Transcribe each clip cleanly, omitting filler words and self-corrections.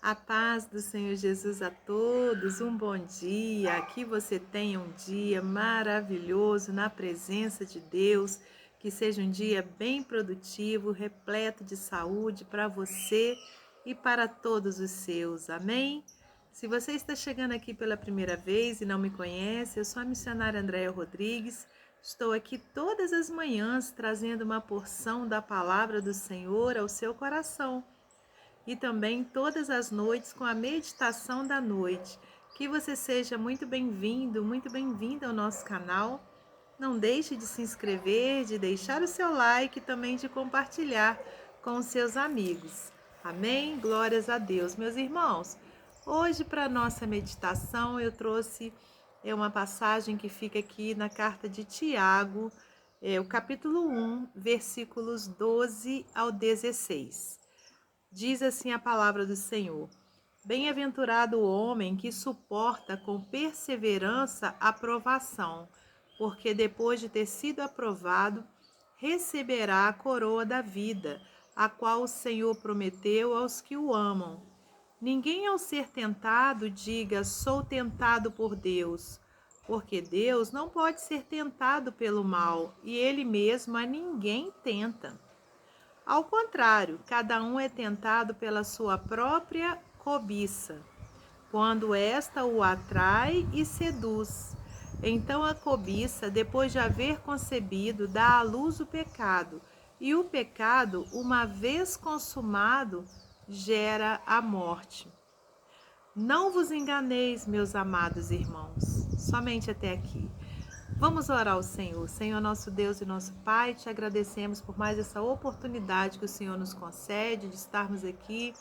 A paz do Senhor Jesus a todos, um bom dia, que você tenha um dia maravilhoso na presença de Deus, que seja um dia bem produtivo, repleto de saúde para você e para todos os seus, amém? Se você está chegando aqui pela primeira vez e não me conhece, eu sou a missionária Andréia Rodrigues, estou aqui todas as manhãs trazendo uma porção da palavra do Senhor ao seu coração e também todas as noites com a meditação da noite. Que você seja muito bem-vindo, muito bem-vinda ao nosso canal. Não deixe de se inscrever, de deixar o seu like e também de compartilhar com os seus amigos. Amém? Glórias a Deus. Meus irmãos, hoje para a nossa meditação eu trouxe uma passagem que fica aqui na carta de Tiago, o capítulo 1, versículos 12 ao 16. Diz assim a palavra do Senhor: Bem-aventurado o homem que suporta com perseverança a provação, porque depois de ter sido aprovado, receberá a coroa da vida, a qual o Senhor prometeu aos que o amam. Ninguém ao ser tentado diga: sou tentado por Deus, porque Deus não pode ser tentado pelo mal, e ele mesmo a ninguém tenta. Ao contrário, cada um é tentado pela sua própria cobiça, quando esta o atrai e seduz. Então a cobiça, depois de haver concebido, dá à luz o pecado, e o pecado, uma vez consumado, gera a morte. Não vos enganeis, meus amados irmãos, somente até aqui. Vamos orar ao Senhor. Senhor, nosso Deus e nosso Pai, te agradecemos por mais essa oportunidade que o Senhor nos concede de estarmos aqui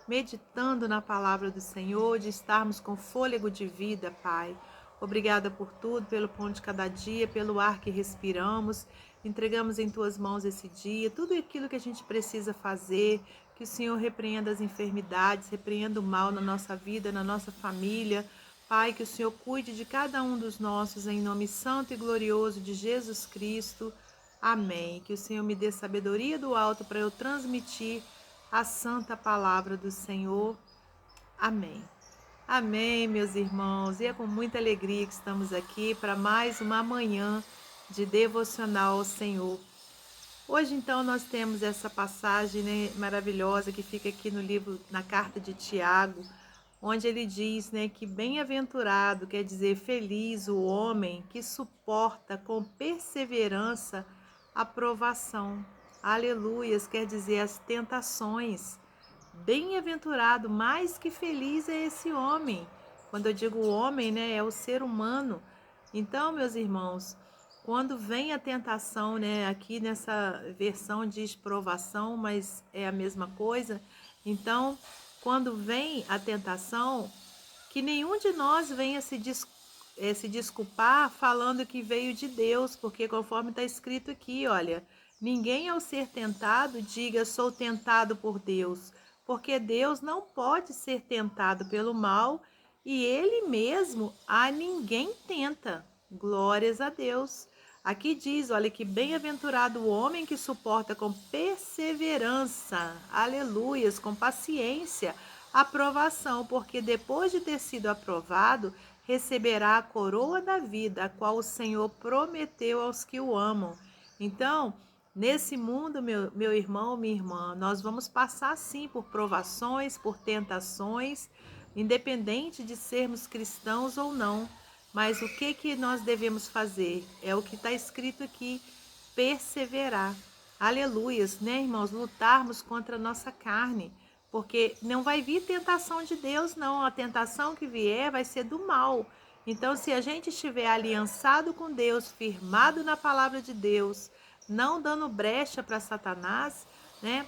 meditando na palavra do Senhor, de estarmos com fôlego de vida, Pai. Obrigada por tudo, pelo pão de cada dia, pelo ar que respiramos. Entregamos em tuas mãos esse dia, tudo aquilo que a gente precisa fazer, que o Senhor repreenda as enfermidades, repreenda o mal na nossa vida, na nossa família. Pai, que o Senhor cuide de cada um dos nossos, em nome santo e glorioso de Jesus Cristo. Amém. Que o Senhor me dê sabedoria do alto para eu transmitir a santa palavra do Senhor. Amém. Amém, meus irmãos. E é com muita alegria que estamos aqui para mais uma manhã de devocional ao Senhor. Hoje, então, nós temos essa passagem, né, maravilhosa que fica aqui no livro, na carta de Tiago, onde ele diz, né, que bem-aventurado quer dizer feliz o homem que suporta com perseverança a provação. Aleluias, quer dizer as tentações. Bem-aventurado, mais que feliz é esse homem. Quando eu digo homem, né, é o ser humano. Então, meus irmãos, quando vem a tentação, né, aqui nessa versão diz provação, mas é a mesma coisa. Então, quando vem a tentação, que nenhum de nós venha se desculpar falando que veio de Deus, porque conforme está escrito aqui, olha, ninguém ao ser tentado diga sou tentado por Deus, porque Deus não pode ser tentado pelo mal e ele mesmo a ninguém tenta. Glórias a Deus. Aqui diz, olha, que bem-aventurado o homem que suporta com perseverança, aleluias, com paciência, a provação, porque depois de ter sido aprovado, receberá a coroa da vida, a qual o Senhor prometeu aos que o amam. Então, nesse mundo, meu irmão, minha irmã, nós vamos passar sim por provações, por tentações, independente de sermos cristãos ou não. Mas o que nós devemos fazer? É o que está escrito aqui, perseverar. Aleluias, né, irmãos? Lutarmos contra a nossa carne, porque não vai vir tentação de Deus, não. A tentação que vier vai ser do mal. Então, se a gente estiver aliançado com Deus, firmado na palavra de Deus, não dando brecha para Satanás, né,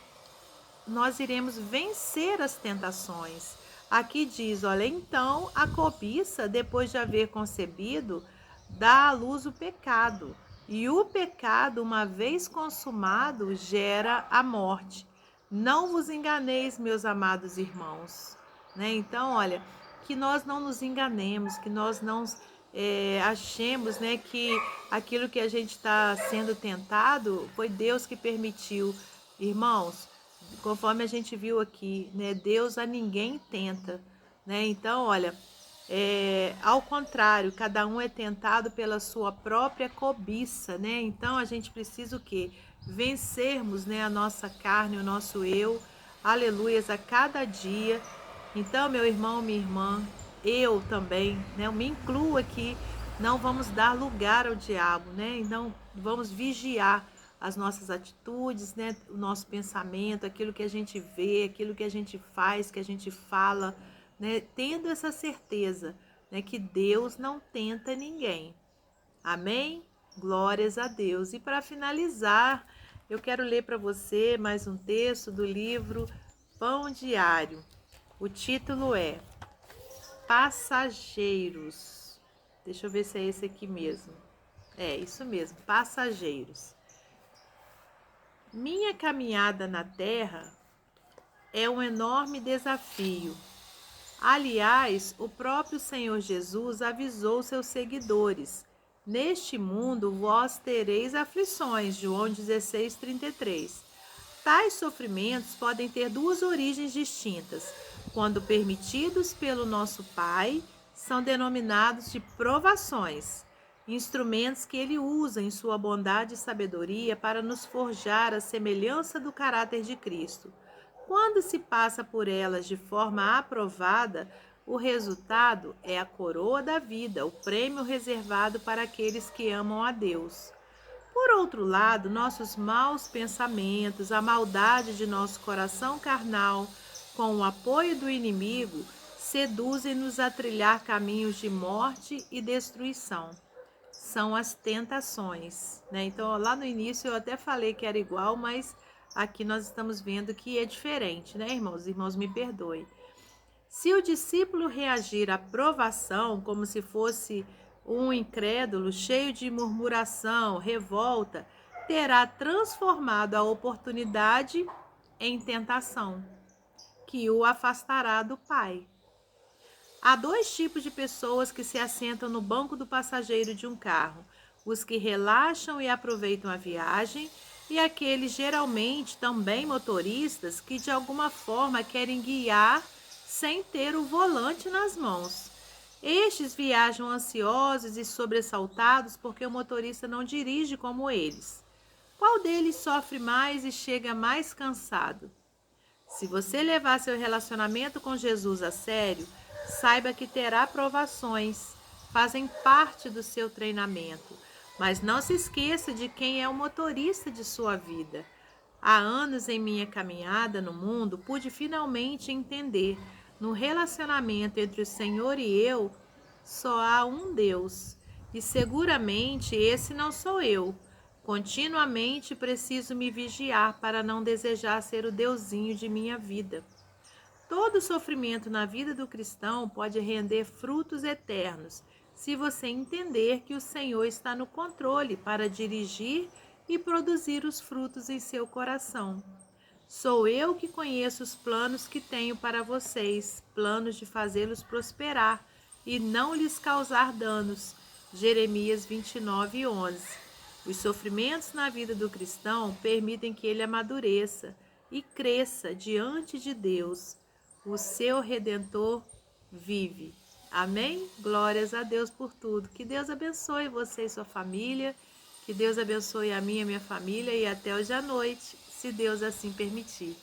nós iremos vencer as tentações. Aqui diz, olha, então a cobiça, depois de haver concebido, dá à luz o pecado. E o pecado, uma vez consumado, gera a morte. Não vos enganeis, meus amados irmãos. Né? Então, olha, que nós não nos enganemos, que nós não achemos, né, que aquilo que a gente está sendo tentado foi Deus que permitiu. Irmãos, conforme a gente viu aqui, né? Deus a ninguém tenta, né? Então, olha, ao contrário, cada um é tentado pela sua própria cobiça, né? Então, a gente precisa o quê? Vencermos, né, a nossa carne, o nosso eu, aleluias, a cada dia. Então, meu irmão, minha irmã, eu também, né? Eu me incluo aqui, não vamos dar lugar ao diabo, né? Então, vamos vigiar as nossas atitudes, né? O nosso pensamento, aquilo que a gente vê, aquilo que a gente faz, que a gente fala, né? Tendo essa certeza, né? Que Deus não tenta ninguém. Amém? Glórias a Deus. E para finalizar, eu quero ler para você mais um texto do livro Pão Diário. O título é Passageiros. Deixa eu ver se é esse aqui mesmo. É, isso mesmo, Passageiros. Minha caminhada na Terra é um enorme desafio. Aliás, o próprio Senhor Jesus avisou seus seguidores: Neste mundo vós tereis aflições. João 16:33. Tais sofrimentos podem ter duas origens distintas. Quando permitidos pelo nosso Pai, são denominados de provações, instrumentos que ele usa em sua bondade e sabedoria para nos forjar a semelhança do caráter de Cristo. Quando se passa por elas de forma aprovada, o resultado é a coroa da vida, o prêmio reservado para aqueles que amam a Deus. Por outro lado, nossos maus pensamentos, a maldade de nosso coração carnal, com o apoio do inimigo, seduzem-nos a trilhar caminhos de morte e destruição. São as tentações, né? Então, lá no início eu até falei que era igual, mas aqui nós estamos vendo que é diferente, né, irmãos? Irmãos, me perdoem. Se o discípulo reagir à provação como se fosse um incrédulo cheio de murmuração, revolta, terá transformado a oportunidade em tentação, que o afastará do Pai. Há dois tipos de pessoas que se assentam no banco do passageiro de um carro: os que relaxam e aproveitam a viagem, e aqueles geralmente também motoristas que de alguma forma querem guiar sem ter o volante nas mãos. Estes viajam ansiosos e sobressaltados porque o motorista não dirige como eles. Qual deles sofre mais e chega mais cansado? Se você levar seu relacionamento com Jesus a sério, saiba que terá provações, fazem parte do seu treinamento. Mas não se esqueça de quem é o motorista de sua vida. Há anos em minha caminhada no mundo, pude finalmente entender: no relacionamento entre o Senhor e eu, só há um Deus. E seguramente esse não sou eu. Continuamente preciso me vigiar para não desejar ser o deusinho de minha vida. Todo sofrimento na vida do cristão pode render frutos eternos, se você entender que o Senhor está no controle para dirigir e produzir os frutos em seu coração. Sou eu que conheço os planos que tenho para vocês, planos de fazê-los prosperar e não lhes causar danos. Jeremias 29:11. Os sofrimentos na vida do cristão permitem que ele amadureça e cresça diante de Deus. O seu Redentor vive. Amém? Glórias a Deus por tudo. Que Deus abençoe você e sua família. Que Deus abençoe a minha família e até hoje à noite, se Deus assim permitir.